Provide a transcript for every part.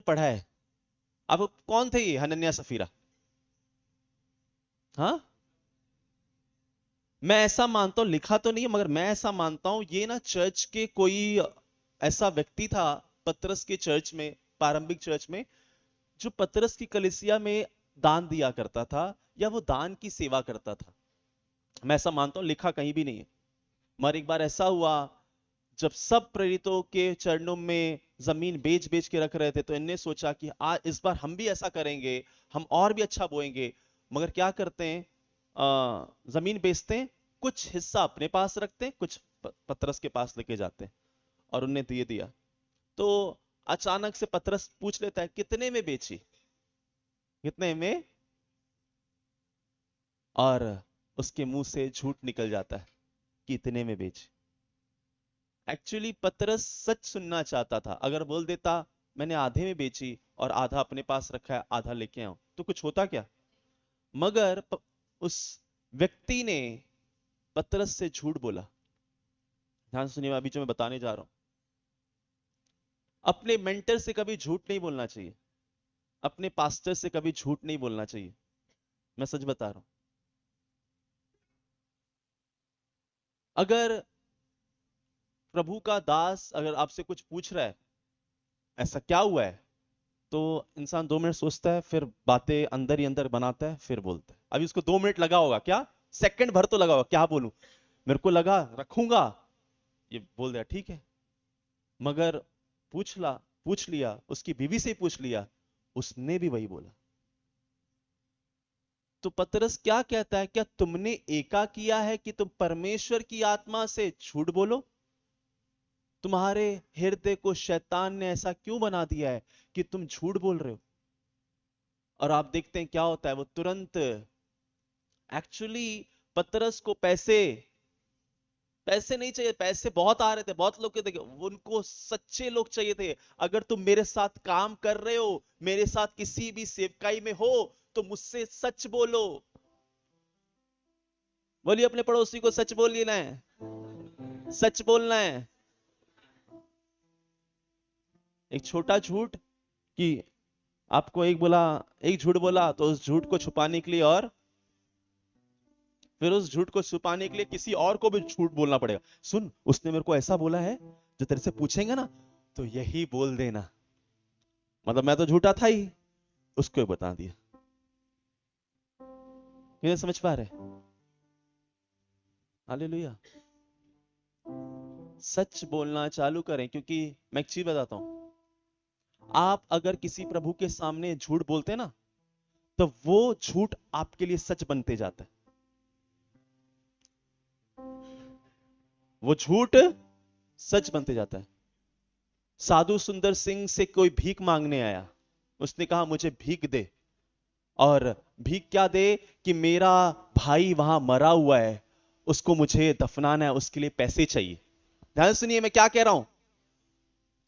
पढ़ा है। अब कौन थे ये हनन्या सफीरा? हाँ, मैं ऐसा मानता हूं, लिखा तो नहीं है, मगर मैं ऐसा मानता हूं ये ना चर्च के कोई ऐसा व्यक्ति था, पतरस के चर्च में, प्रारंभिक चर्च में, जो पतरस की कलीसिया में दान दिया करता था, या वो दान की सेवा करता था। मैं ऐसा मानता हूं, लिखा कहीं भी नहीं है। मगर एक बार ऐसा हुआ, जब सब प्रेरितों के चरणों में जमीन बेच बेच के रख रहे थे, तो इनने सोचा कि आज इस बार हम भी ऐसा करेंगे, हम और भी अच्छा बोएंगे। मगर क्या करते हैं, जमीन बेचते हैं, कुछ हिस्सा अपने पास रखते हैं, कुछ पतरस के पास लेके जाते हैं, और उनने दिए दिया। तो अचानक से पतरस पूछ लेता है, कितने में बेची? कितने में? और उसके मुंह से झूठ निकल जाता है कि इतने में बेची। एक्चुअली पतरस सच सुनना चाहता था। अगर बोल देता मैंने आधे में बेची और आधा अपने पास रखा है, आधा लेके आऊं, तो कुछ होता क्या? मगर उस व्यक्ति ने पतरस से झूठ बोला। ध्यान सुनिए, अभी जो मैं बताने जा रहा हूं, अपने मेंटर से कभी झूठ नहीं बोलना चाहिए, अपने पास्टर से कभी झूठ नहीं बोलना चाहिए। मैं सच बता रहा हूं। अगर प्रभु का दास अगर आपसे कुछ पूछ रहा है, ऐसा क्या हुआ है, तो इंसान 2 मिनट सोचता है, फिर बातें अंदर ही अंदर बनाता है, फिर बोलता है। अभी उसको 2 मिनट लगा होगा, क्या सेकंड भर तो लगा होगा, क्या बोलूं, मेरे को लगा रखूंगा, ये बोल दिया, ठीक है। मगर पूछ लिया, उसकी बीवी से पूछ लिया, उसने भी वही बोला। तो पतरस क्या कहता है, क्या तुमने एका किया है कि तुम परमेश्वर की आत्मा से झूठ बोलो? तुम्हारे हृदय को शैतान ने ऐसा क्यों बना दिया है कि तुम झूठ बोल रहे हो? और आप देखते हैं क्या होता है, वो तुरंत, एक्चुअली पतरस को पैसे पैसे नहीं चाहिए, पैसे बहुत आ रहे थे, बहुत लोग के थे, उनको सच्चे लोग चाहिए थे। अगर तुम मेरे साथ काम कर रहे हो, मेरे साथ किसी भी सेवकाई में हो, तो मुझसे सच बोलो। बोलिए अपने पड़ोसी को, सच बोल लेना है, सच बोलना है। एक छोटा झूठ कि आपको एक झूठ बोला, तो उस झूठ को छुपाने के लिए, और फिर उस झूठ को छुपाने के लिए किसी और को भी झूठ बोलना पड़ेगा। सुन, उसने मेरे को ऐसा बोला है, जो तेरे से पूछेंगे ना, तो यही बोल देना। मतलब मैं तो झूठा था ही, उसको ही बता दिया। ये समझ पा रहे? हालेलुया। सच बोलना चालू करें, क्योंकि मैं एक चीज बताता हूं, आप अगर किसी प्रभु के सामने झूठ बोलते हैं ना, तो वो झूठ आपके लिए सच बनते जाता है। वो झूठ सच बनते जाता है। साधु सुंदर सिंह से कोई भीख मांगने आया, उसने कहा मुझे भीख दे। और भीख क्या दे, कि मेरा भाई वहां मरा हुआ है, उसको मुझे दफनाना है, उसके लिए पैसे चाहिए। ध्यान सुनिए मैं क्या कह रहा हूं।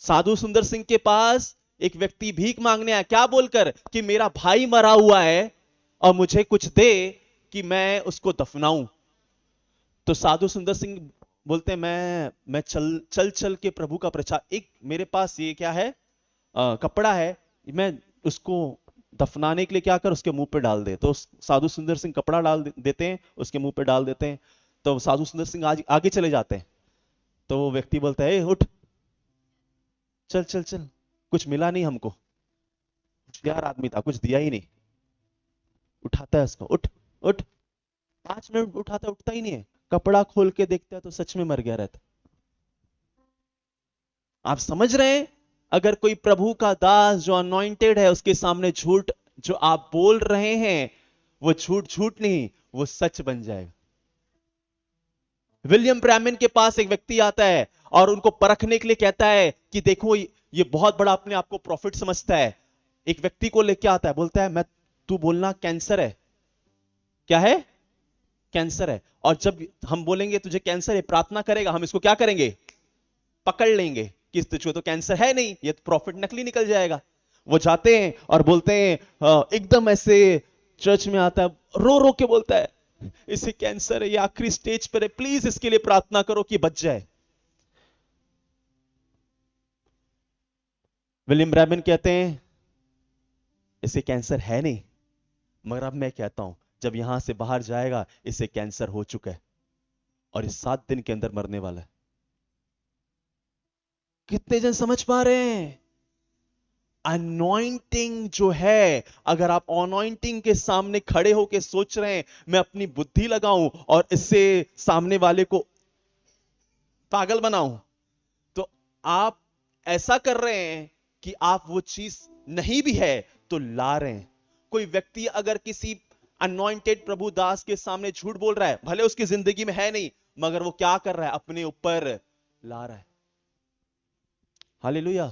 साधु सुंदर सिंह के पास एक व्यक्ति भीख मांगने आया, क्या बोलकर, कि मेरा भाई मरा हुआ है और मुझे कुछ दे कि मैं उसको दफनाऊं। तो साधु सुंदर सिंह बोलते हैं, मैं चल चल चल के प्रभु का प्रचार, एक मेरे पास ये क्या है, कपड़ा है, मैं उसको दफनाने के लिए क्या कर, उसके मुंह पे डाल दे। तो साधु सुंदर सिंह कपड़ा देते हैं, उसके मुंह पे डाल देते हैं। तो साधु सुंदर सिंह आज आगे चले जाते हैं। तो वो व्यक्ति बोलता है, उठ, चल चल चल, कुछ मिला नहीं हमको, यार आदमी था, कुछ दिया ही नहीं। उठाता है उसको, उठ उठ। 5 मिनट उठाता, उठता ही नहीं है। कपड़ा खोल के देखता है तो सच में मर गया रहता। आप समझ रहे हैं? अगर कोई प्रभु का दास जो अनॉइंटेड है, उसके सामने झूठ जो आप बोल रहे हैं, वो झूठ झूठ नहीं, वो सच बन जाएगा। विलियम ब्रैमन के पास एक व्यक्ति आता है और उनको परखने के लिए कहता है कि देखो ये बहुत बड़ा अपने आप को प्रॉफिट समझता है। एक व्यक्ति को लेके आता है, बोलता है मैं, तू बोलना कैंसर है। क्या है? कैंसर है। और जब हम बोलेंगे तुझे कैंसर है, प्रार्थना करेगा, हम इसको क्या करेंगे, पकड़ लेंगे कि तुझको तो कैंसर है नहीं, ये तो प्रॉफिट नकली निकल जाएगा। वो जाते हैं और बोलते हैं, एकदम ऐसे चर्च में आता है, रो रो के बोलता है, इसे कैंसर है, ये आखिरी स्टेज पर है, प्लीज इसके लिए प्रार्थना करो कि बच जाए। विलियम ब्रैमन कहते हैं इसे कैंसर है नहीं, मगर अब मैं कहता हूं जब यहां से बाहर जाएगा इसे कैंसर हो चुका है और इस 7 दिन के अंदर मरने वाला है। कितने जन समझ पा रहे हैं? अनॉइंटिंग जो है, अगर आप अनॉइंटिंग के सामने खड़े होकर सोच रहे हैं मैं अपनी बुद्धि लगाऊं और इससे सामने वाले को पागल बनाऊं, तो आप ऐसा कर रहे हैं कि आप वो चीज नहीं भी है तो ला रहे हैं। कोई व्यक्ति अगर किसी अनॉइंटेड प्रभु दास के सामने झूठ बोल रहा है, भले उसकी जिंदगी में है नहीं, मगर वो क्या कर रहा है? अपने ऊपर ला रहा है। हालेलुया।